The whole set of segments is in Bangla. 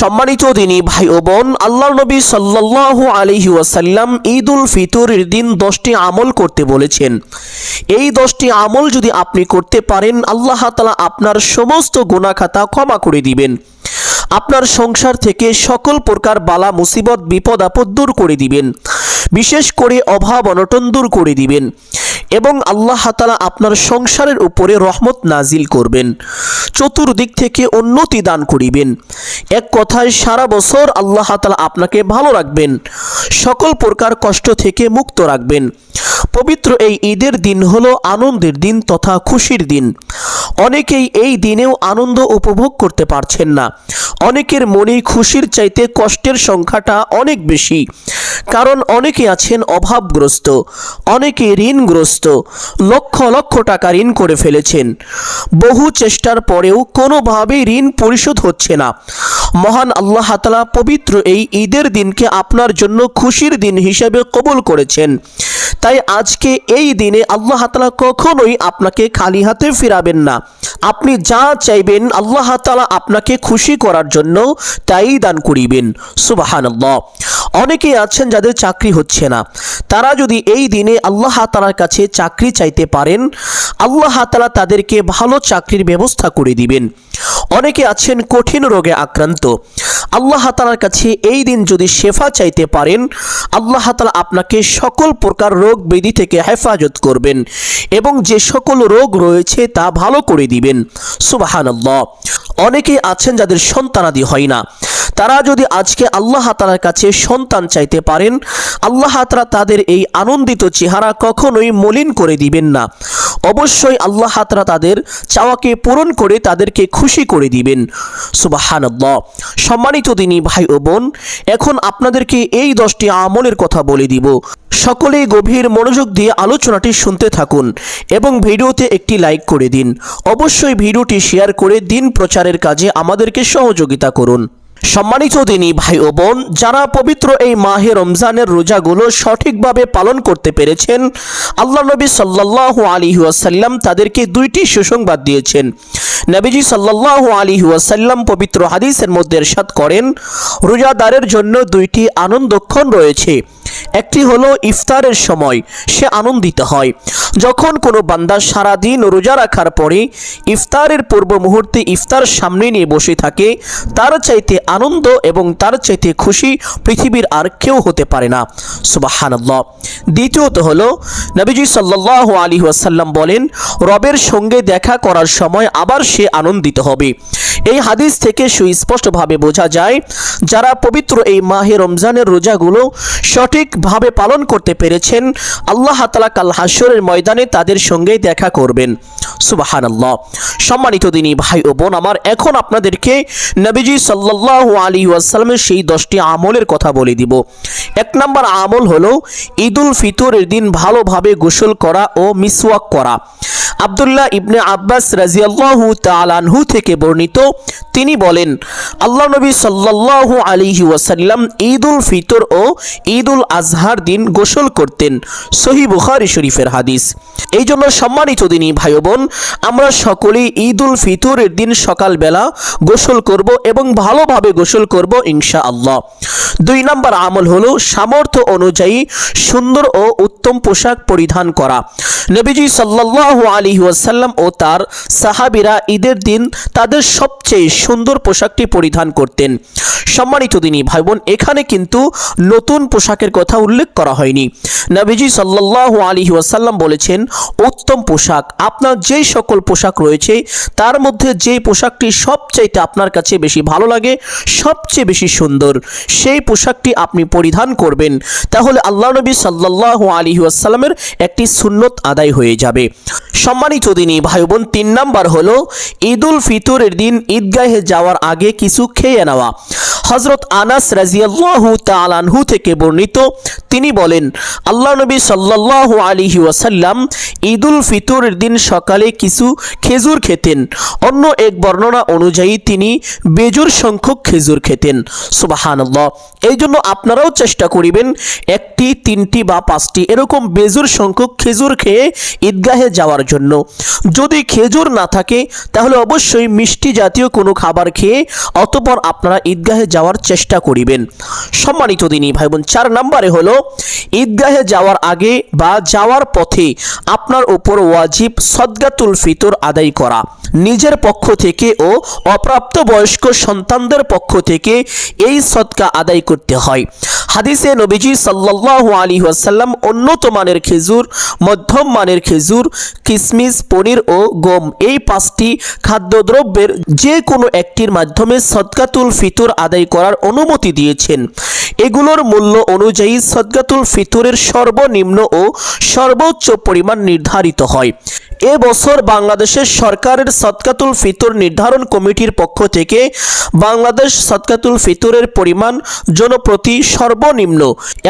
সম্মানিত দিনী ভাই ও বোন, আল্লাহর নবী সাল্লাল্লাহু আলাইহি ওয়াসাল্লাম ঈদুল ফিতরের দিন 10টি আমল করতে বলেছেন। এই 10টি আমল যদি আপনি করতে পারেন, আল্লাহ তাআলা আপনার সমস্ত গুনাহ খাতা ক্ষমা করে দিবেন। আপনার সংসার থেকে সকল প্রকার বালা মুসিবত বিপদ আপদ দূর করে দিবেন, বিশেষ করে অভাব অনটন দূর করে দিবেন এবং আল্লাহ তাআলা আপনার সংসারের উপরে রহমত নাজিল করবেন, চতুর্দিক থেকে উন্নতি দান করিবেন। এক কথায় সারা বছর আল্লাহ তাআলা আপনাকে ভালো রাখবেন, সকল প্রকার কষ্ট থেকে মুক্ত রাখবেন। পবিত্র এই ঈদের দিন হলো আনন্দের দিন তথা খুশির দিন। অনেকেই এই দিনেও আনন্দ উপভোগ করতে পারছেন না। অনেকের মনে খুশির চাইতে কষ্টের সংখ্যাটা অনেক বেশি, কারণ অনেকে আছেন অভাবগ্রস্ত, অনেকে ঋণগ্রস্ত, লক্ষ লক্ষ টাকা ঋণ করে ফেলেছেন। বহু চেষ্টার পরেও কোনোভাবেই ঋণ পরিশোধ হচ্ছে না। মহান আল্লাহ তাআলা পবিত্র এই ঈদের দিনকে আপনার জন্য খুশির দিন হিসেবে কবুল করেছেন। তাই আজকে এই দিনে আল্লাহ তাআলা কখনোই আপনাকে খালি হাতে ফিরাবেন না। আপনি যা চাইবেন আল্লাহ তাআলা আপনাকে খুশি করার জন্য তাই দান করিবেন। সুবহানাল্লাহ। অনেকে আছেন যাদের চাকরি হচ্ছে না, তারা যদি এই দিনে আল্লাহ তাআলার কাছে চাকরি চাইতে পারেন, আল্লাহ তাআলা তাদেরকে ভালো চাকরির ব্যবস্থা করে দিবেন। অনেকে আছেন কঠিন রোগে আক্রান্ত, আল্লাহ তাআলার কাছে এই দিন যদি শেফা চাইতে পারেন, আল্লাহ তাআলা আপনাকে সকল প্রকার রোগ ব্যাধি থেকে হেফাজত করবেন এবং যে সকল রোগ রয়েছে তা ভালো করে দিবেন। সুবহানাল্লাহ। অনেকে আছেন যাদের সন্তানাদি হয় না, তারা যদি আজকে আল্লাহ তাআলার কাছে সন্তান চাইতে পারেন, আল্লাহ তাআলা তাদের এই আনন্দিত চেহারা কখনোই মলিন করে দিবেন না। অবশ্যই আল্লাহ তাআলা তাদের চাওয়াকে পূরণ করে তাদেরকে খুশি করে দিবেন। সুবহানাল্লাহ। সম্মানিত দিনী ভাই ও বোন, এখন আপনাদেরকে এই 10টি আমলের কথা বলে দিব। সকলেই গভীর মনোযোগ দিয়ে আলোচনাটি শুনতে থাকুন এবং ভিডিওতে একটি লাইক করে দিন। অবশ্যই ভিডিওটি শেয়ার করে দিন প্রচারের কাজে আমাদেরকে সহযোগিতা করুন। সম্মানিত দিনী ভাই ও বোন, যারা পবিত্র এই মাহে রমজানের রোজাগুলো সঠিকভাবে পালন করতে পেরেছেন, আল্লাহ নবী সাল্লাল্লাহু আলাইহি ওয়াসাল্লাম তাদেরকে 2টি সুসংবাদ দিয়েছেন। নবীজি সাল্লাল্লাহু আলাইহি ওয়াসাল্লাম পবিত্র হাদিসের মধ্যে ইরশাদ করেন, রোজাদারের জন্য 2টি আনন্দক্ষণ রয়েছে। একটি হলো ইফতারের সময় সে আনন্দিত হয়। যখন কোনো বান্দা সারাদিন রোজা রাখার পরে ইফতারের পূর্ব মুহূর্তে ইফতার সামনে নিয়ে বসে থাকে, তার চাইতে আনন্দ এবং তার চাইতে খুশি পৃথিবীর আর কেউ হতে পারে না। সুবহানাল্লাহ। দ্বিতীয়ত হলো নবীজি সাল্লাল্লাহু আলাইহি ওয়াসাল্লাম বলেন, রবের সঙ্গে দেখা করার সময় আবার সে আনন্দিত হবে। এই হাদিস থেকে সুস্পষ্টভাবে বোঝা যায়, যারা পবিত্র এই মাহে রমজানের রোজাগুলো সঠিকভাবে পালন করতে পেরেছেন, আল্লাহ তাআলা কাল হাশরের ময়দানে তাদের সঙ্গে দেখা করবেন। সুবহানাল্লাহ। সম্মানিত দিনী ভাই ও বোন আমার, এখন আপনাদেরকে নবীজি সাল্লাল্লাহু আলাইহি ওয়াসাল্লামের সেই 10টি আমলের কথা বলে দিব। 1 নম্বর আমল হলো ঈদুল ফিতরের দিন ভালোভাবে গোসল করা ও মিসওয়াক করা। আব্দুল্লাহ ইবনে আব্বাস রাদিয়াল্লাহু তাআলা আনহু থেকে বর্ণিত, তিনি বলেন, আল্লাহ নবী সাল্লাল্লাহু আলাইহি ওয়াসাল্লাম ঈদুল ফিতর ও ঈদুল আজহার দিন গোসল করতেন। সহিহ বুখারী শরীফের হাদিস। এই জন্য সম্মানিত দিনী ভাই বোন, আমরা সকলেই ঈদুল ফিতরের দিন সকালবেলা গোসল করব এবং ভালোভাবে গোসল করব ইনশাআল্লাহ। 2 নম্বর আমল হলো সামর্থ্য অনুযায়ী সুন্দর ও উত্তম পোশাক পরিধান করা। নবীজি সাল্লাল্লাহু আলাইহি ওয়াসাল্লাম ও তার সাহাবীরা ঈদের দিন তাদের সবচেয়ে সুন্দর পোশাকটি পরিধান করতেন। সম্মানিত দিনী ভাই বোন, এখানে কিন্তু নতুন পোশাকের কথা উল্লেখ করা হয়নি। নবীজি সাল্লাল্লাহু আলাইহি ওয়াসাল্লাম বলেছেন, উত্তম পোশাক, আপনার যেই সকল পোশাক রয়েছে তার মধ্যে যে পোশাকটি সবচাইতে আপনার কাছে বেশি ভালো লাগে, সবচেয়ে বেশি সুন্দর, সেই পোশাকটি আপনি পরিধান করবেন। তাহলে আল্লাহ নবী সাল্লাল্লাহু আলাইহি ওয়াসাল্লামের একটি সুন্নত আদায় হয়ে যাবে। সম্মানিত দিনী ভাই বোন, 3 নাম্বার হলো ঈদুল ফিতরের দিন ঈদগাহে যাওয়ার আগে কিছু খেয়ে নেওয়া। হযরত আনাস রাদিয়াল্লাহু তাআলা আনহু থেকে বর্ণিত, তিনি বলেন, আল্লাহ নবী সাল্লাল্লাহু আলাইহি ওয়াসাল্লাম ঈদুল ফিতরের দিন সকালে কিছু খেজুর খেতেন। অন্য এক বর্ণনা অনুযায়ী তিনি বেজোর সংখ্যক খেজুর খেতেন। সুবহানাল্লাহ। এই জন্য আপনারাও চেষ্টা করিবেন 1টি, 3টি বা 5টি এরকম বেজোর সংখ্যক খেজুর খেয়ে ঈদগাহে যাওয়ার জন্য। যদি খেজুর না থাকে তাহলে অবশ্যই মিষ্টি জাতীয় কোনো খাবার খেয়ে অতঃপর আপনারা ঈদগাহে যাওয়ার চেষ্টা করিবেন। সম্মানিত দিনী ভাই বোন, 4 নম্বরে হলো ঈদগাহে যাওয়ার আগে বা যাওয়ার পথে আপনার উপর ওয়াজিব সদকাতুল ফিতর আদায় করা। নিজের পক্ষ থেকে ও অপ্রাপ্তবয়স্ক সন্তানদের পক্ষ থেকে এই সদকা আদায় করতে হয়। হাদিসে নবীজি সাল্লাল্লাহু আলাইহি ওয়াসাল্লাম উন্নত মানের খেজুর, মধ্যম মানের খেজুর, কিশমিশ, পনির ও গম এই 5টি খাদ্যদ্রব্যের যে কোনো একটির মাধ্যমে সদকাতুল ফিতর আদায় করার অনুমতি দিয়েছেন। এগুলোর মূল্য অনুযায়ী সদকাতুল ফিতরের সর্বনিম্ন ও সর্বোচ্চ পরিমাণ নির্ধারিত হয়। এবছর বাংলাদেশের সরকারের সদকাতুল ফিতর নির্ধারণ কমিটির পক্ষ থেকে বাংলাদেশ সদকাতুল ফিতরের পরিমাণ জনপ্রতি সর্বনিম্ন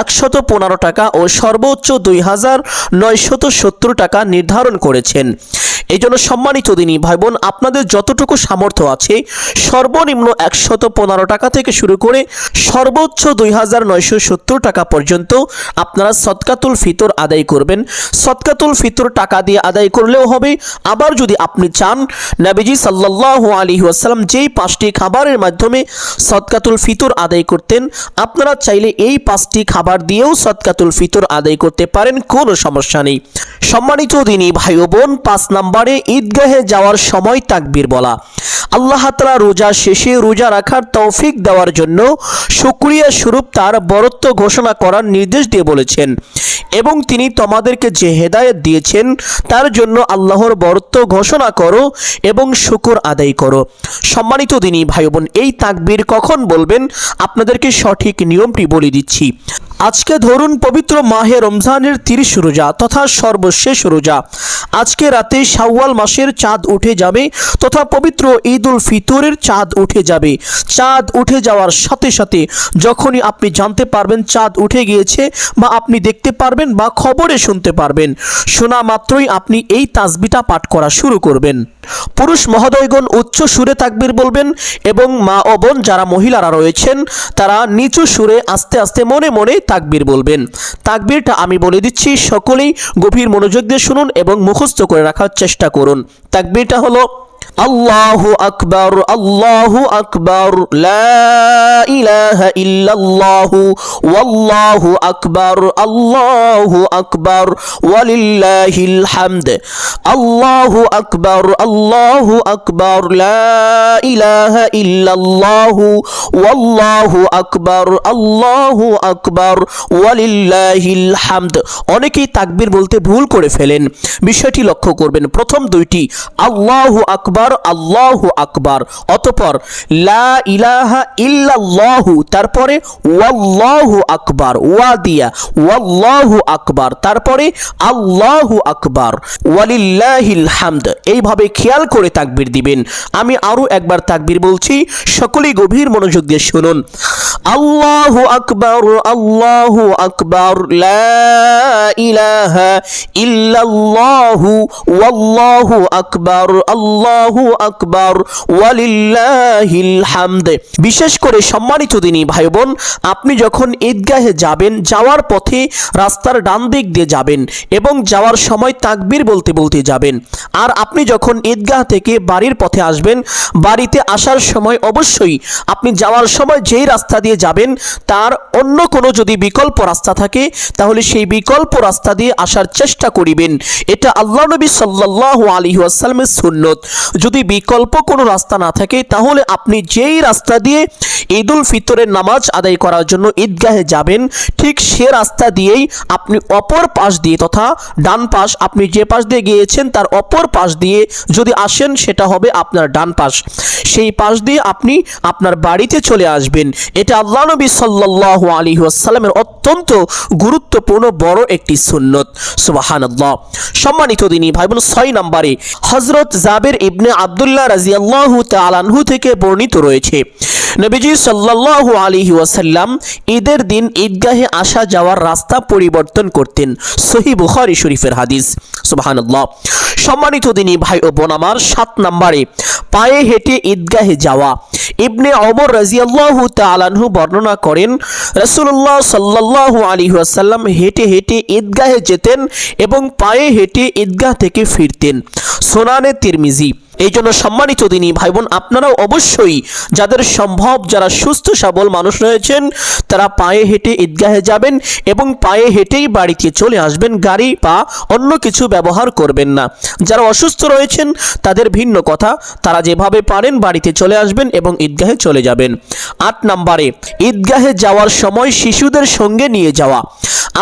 115 টাকা ও সর্বোচ্চ 2970 টাকা নির্ধারণ করেছেন। এই জন্য সম্মানিত দিনী ভাই বোন, আপনাদের যতটুকু সামর্থ্য আছে সর্বনিম্ন 115 টাকা থেকে শুরু করে সর্বোচ্চ 2970 টাকা পর্যন্ত আপনারা সদকাতুল ফিতর আদায় করবেন। সদকাতুল ফিতর টাকা দিয়ে আদায় করলেও হবে, আবার যদি আপনি চান নবীজি সাল্লাল্লাহু আলাইহি ওয়াসাল্লাম যেই 5টি খাবারের মাধ্যমে সদকাতুল ফিতর আদায় করতেন, আপনারা চাইলে এই 5টি খাবার দিয়েও সদকাতুল ফিতর আদায় করতে পারেন, কোনো সমস্যা নেই। সম্মানিত দিনী ভাই ও বোন, 5 নম্বরে ঈদগাহে যাওয়ার সময় তাকবীর বলা। আল্লাহ তাআলা রোজা শেষে রোজা রাখার তৌফিক দেওয়ার জন্য শুকরিয়া স্বরূপ তার বরত্ব ঘোষণা করার নির্দেশ দিয়ে বলেছেন, এবং তিনি তোমাদেরকে যে হেদায়েত দিয়েছেন তার জন্য আল্লাহর বরত্ব ঘোষণা করো এবং শুকর আদায় করো। সম্মানিত দিনী ভাই বোন, এই তাকবীর কখন বলবেন আপনাদেরকে সঠিক নিয়মটি বলে দিচ্ছি। আজকে ধরুন পবিত্র মাহে রমজানের 30 রোজা তথা সর্বশেষ রোজা। আজকে রাতে শাওয়াল মাসের চাঁদ উঠে যাবে তথা পবিত্র ঈদ উল ফিতরের চাঁদ উঠে যাবে। চাঁদ উঠে যাওয়ার সাথে সাথে যখনই আপনি জানতে পারবেন চাঁদ উঠে গিয়েছে, বা আপনি দেখতে পারবেন বা খবরে শুনতে পারবেন, শোনা মাত্রই আপনি এই তাসবিহটা পাঠ করা শুরু করবেন। পুরুষ মহোদয়গণ উচ্চ সুরে তাকবীর বলবেন, এবং মা ও বোন যারা মহিলারা রয়েছেন তারা নিচু সুরে আস্তে আস্তে মনে মনে তাকবীর বলবেন। তাকবীরটা আমি বলে দিচ্ছি, সকলেই গভীর মনোযোগ দিয়ে শুনুন এবং মুখস্থ করে রাখার চেষ্টা করুন। তাকবীরটা হলো আল্লাহু আকবার, আল্লাহু আকবার, লা ইলাহা ইল্লাল্লাহু, ওয়াল্লাহু আকবার, আল্লাহু আকবার, ওয়ালিল্লাহিল হামদ। আল্লাহু আকবার, আল্লাহু আকবার, লা ইলাহা ইল্লাল্লাহু, ওয়াল্লাহু আকবার, আল্লাহু আকবার, ওয়ালিল্লাহিল হামদ। অনেকেই তাকবীর বলতে ভুল করে ফেলেন, বিষয়টি লক্ষ্য করবেন। প্রথম দুইটি আল্লাহু আকবার, আল্লাহু আকবার, অতঃপর লা ইলাহা ইল্লাল্লাহু, তারপরে ওয়াল্লাহু আকবার, ওয়া দিয়া ওয়াল্লাহু আকবার, তারপরে আল্লাহু আকবার, ওয়ালিল্লাহিল হামদ। এইভাবে খেয়াল করে তাকবীর দিবেন। আমি আরো একবার তাকবীর বলছি, সকলেই গভীর মনোযোগ দিয়ে শুনুন। আল্লাহু আকবার, আল্লাহু আকবার, লা ইলাহা ইল্লাল্লাহু, ওয়াল্লাহু আকবার, আল্লাহু আকবার, ওয়ালিল্লাহিল হামদ। বিশেষ করে সম্মানিত দিনী ভাই বোন, আপনি যখন ঈদগাহে যাবেন, যাওয়ার পথে রাস্তার ডান দিক দিয়ে যাবেন এবং যাওয়ার সময় তাকবীর বলতে বলতে যাবেন। আর আপনি যখন ঈদগাহ থেকে বাড়ির পথে আসবেন, বাড়িতে আসার সময় অবশ্যই আপনি যাওয়ার সময় যেই রাস্তা দিয়ে যাবেন তার অন্য কোনো যদি বিকল্প রাস্তা থাকে তাহলে সেই বিকল্প রাস্তা দিয়ে আসার চেষ্টা করিবেন। এটা আল্লাহ নবী সাল্লাল্লাহু আলাইহি ওয়াসাল্লামের সুন্নত। যদি বিকল্প কোনো রাস্তা না থাকে তাহলে আপনি যেই রাস্তা দিয়ে ঈদ উল ফিতরের নামাজ আদায় করার জন্য ঈদগাহে যাবেন, ঠিক সে রাস্তা দিয়েই আপনি অপর পাশ দিয়ে তথা ডান পাশ, আপনি যে পাশ দিয়ে গিয়েছেন তার অপর পাশ দিয়ে যদি আসেন সেটা হবে আপনার ডান পাশ। সেই পাশ দিয়ে আপনি আপনার বাড়িতে চলে আসবেন। এটা আল্লাহ নবী সাল্লাল্লাহু আলাইহি ওয়াসাল্লামের অত্যন্ত গুরুত্বপূর্ণ বড় একটি সুন্নত। সুবহানাল্লাহ। সম্মানিত দিনী ভাই বোন, 6 নম্বরে হযরত জাবের ইবনে আব্দুল্লাহ রাদিয়াল্লাহু তাআলা আনহু থেকে বর্ণিত রয়েছে, নবীজি সাল্লাল্লাহু আলাইহি ওয়াসাল্লাম ঈদের দিন ঈদগাহে আসা যাওয়ার রাস্তা পরিবর্তন করতেন। সহিহ বুখারী শরীফের হাদিস। সুবহানাল্লাহ। সম্মানিত দিনী ভাই ও বোন আমার, 7 নম্বরে পায়ে হেঁটে ঈদগাহে যাওয়া। ইবনে ওমর রাদিয়াল্লাহু তাআলা আনহু বর্ণনা করেন, রাসূলুল্লাহ সাল্লাল্লাহু আলাইহি ওয়াসাল্লাম হেঁটে হেঁটে ঈদগাহে যেতেন এবং পায়ে হেঁটে ঈদগাহ থেকে ফিরতেন। সুনানে তিরমিজি। এই জন্য সম্মানিত দিনী ভাই বোন, আপনারাও অবশ্যই যাদের সম্ভব, যারা সুস্থ সবল মানুষ রয়েছেন, তারা পায়ে হেঁটে ঈদগাহে যাবেন এবং পায়ে হেঁটেই বাড়িতে চলে আসবেন, গাড়ি বা অন্য কিছু ব্যবহার করবেন না। যারা অসুস্থ রয়েছেন তাদের ভিন্ন কথা, তারা যেভাবে পারেন বাড়িতে চলে আসবেন এবং ঈদগাহে চলে যাবেন। 8 নম্বরে ঈদগাহে যাওয়ার সময় শিশুদের সঙ্গে নিয়ে যাওয়া।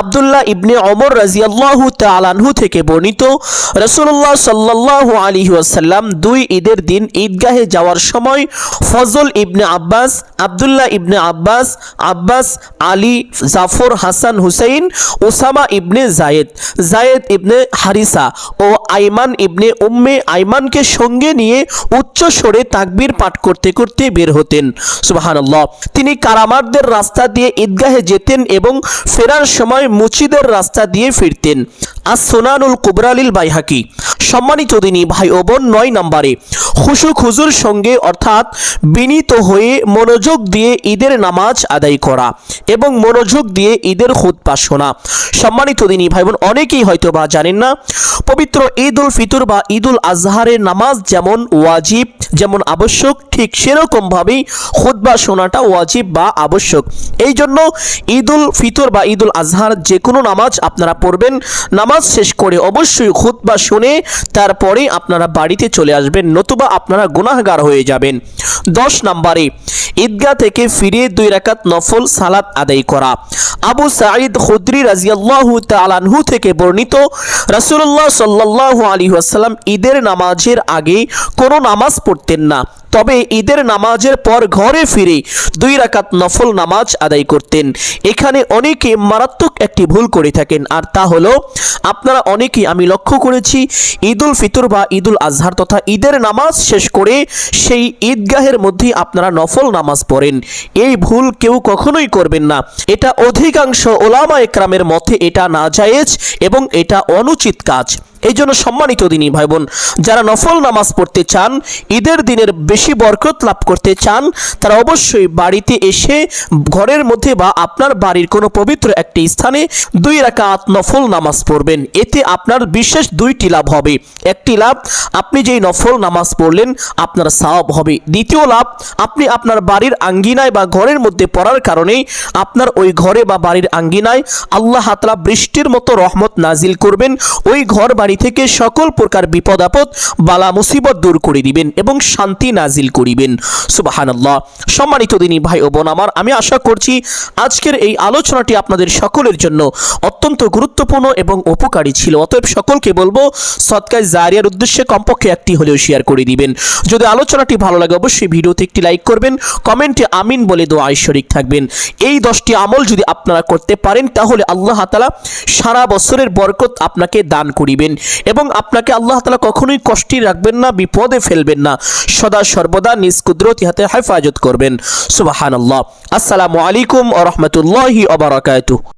আব্দুল্লাহ ইবনে ওমর রাদিয়াল্লাহু তাআলা আনহু থেকে বর্ণিত, রাসূলুল্লাহ সাল্লাল্লাহু আলাইহি ওয়াসাল্লাম 2 ঈদের দিন ঈদগাহে যাওয়ার সময় ফজল ইবনে আব্বাস, আব্দুল্লাহ ইবনে আব্বাস, আব্বাস, আলী, জাফর, হাসান, হুসাইন, ওসামা ইবনে জায়েদ, জায়েদ ইবনে হারিসা ও আইমান ইবনে উম্মে আইমানকে সঙ্গে নিয়ে উচ্চ স্বরে তাকবীর পাঠ করতে করতে বের হতেন। সুবহানাল্লাহ। তিনি কারামারদের রাস্তা দিয়ে ঈদগাহে যেতেন এবং ফেরার সময় মুচিদের রাস্তা দিয়ে ফিরতেন। as-সুনানুল কুবরা লিল বাইহাকি। সম্মানিত দিনী ভাই ও বোন, 9 নম্বরে খুশু খুজুর সঙ্গে অর্থাৎ বিনীত হয়ে মনোযোগ দিয়ে ঈদের নামাজ আদায় করা এবং মনোযোগ দিয়ে ঈদের খুতবা শোনা। সম্মানিত দিনী ভাই বোন, অনেকেই হয়তো বা জানেন না, পবিত্র ঈদ উল ফিতর বা ঈদ উল আজহারের নামাজ যেমন ওয়াজিব, যেমন আবশ্যক, ঠিক সেরকমভাবেই খুতবা শোনাটা ওয়াজিব বা আবশ্যক। এই জন্য ঈদ উল ফিতর বা ঈদ উল আজহার যে কোনো নামাজ আপনারা পড়বেন, নামাজ শেষ করে অবশ্যই খুতবা শুনে তারপরে আপনারা বাড়িতে চলে আসবেন, নতুবা আপনারা গুনাহগার হয়ে যাবেন। 10 নম্বরে ঈদগাহ থেকে ফিরে 2 রাকাত নফল সালাত আদায় করা। আবু সাঈদ খুদরি রাদিয়াল্লাহু তাআলা আনহু থেকে বর্ণিত, রাসূলুল্লাহ সাল্লাল্লাহু আলাইহি ওয়াসাল্লাম ঈদের নামাজের আগে কোনো নামাজ পড়তেন না, তবে ঈদের নামাজের পর ঘরে ফিরে 2 রাকাত নফল নামাজ আদায় করতেন। এখানে অনেকে মারাত্মক একটি ভুল করে থাকেন, আর তা হলো আপনারা অনেকেই, আমি লক্ষ্য করেছি, ঈদ উল ফিতর বা ঈদ উল আজহার তথা ঈদের নামাজ শেষ করে সেই ঈদগাহের মধ্যে আপনারা নফল নামাজ পড়েন। এই ভুল কেউ কখনোই করবেন না। এটা অধিকাংশ ওলামা একরামের মতে এটা নাজায়েজ এবং এটা অনুচিত কাজ। এই জন্য সম্মানিত দিনী ভাই বোন, যারা নফল নামাজ পড়তে চান, ঈদের দিনের বেশি বরকত লাভ করতে চান, তারা অবশ্যই বাড়িতে এসে ঘরের মধ্যে বা আপনার বাড়ির কোনো পবিত্র একটি স্থানে 2 রাকাত নফল নামাজ পড়বেন। এতে আপনার বিশেষ 2টি লাভ হবে। একটি লাভ, আপনি যেই নফল নামাজ পড়লেন আপনার সওয়াব হবে। দ্বিতীয় লাভ, আপনি আপনার বাড়ির আঙ্গিনায় বা ঘরের মধ্যে পড়ার কারণে আপনার ওই ঘরে বা বাড়ির আঙ্গিনায় আল্লাহ তাআলা বৃষ্টির মতো রহমত নাজিল করবেন। ওই ঘর বাড়ি থেকে সকল প্রকার বিপদ আপদ, বালা মুসিবত দূর করে দিবেন এবং শান্তি নাজিল করিবেন। সুবহানাল্লাহ। সম্মানিত দিনী ভাই ও বোন আমার, আমি আশা করছি আজকের এই আলোচনাটি আপনাদের সকলের জন্য অত্যন্ত গুরুত্বপূর্ণ এবং উপকারী ছিল। অতএব সকলকে বলবো, সদকায়ে জারিয়ার উদ্দেশ্যে কমপক্ষে একটি হলেও শেয়ার করে দিবেন। যদি আলোচনাটি ভালো লাগে অবশ্যই ভিডিওতে একটি লাইক করবেন, কমেন্টে আমিন বলে দোয়ায় শরীক থাকবেন। এই 10টি আমল যদি আপনারা করতে পারেন, তাহলে আল্লাহ তাআলা সারা বছরের বরকত আপনাকে দান করিবেন এবং আপনাকে আল্লাহ তাআলা কখনোই কষ্টে রাখবেন না, বিপদে ফেলবেন না, সদা সর্বদা নিজ কুদরতি হাতে হেফাজত করবেন। সুবহানাল্লাহ। আসসালামু আলাইকুম ওয়া রাহমাতুল্লাহি ওয়া বারাকাতুহু।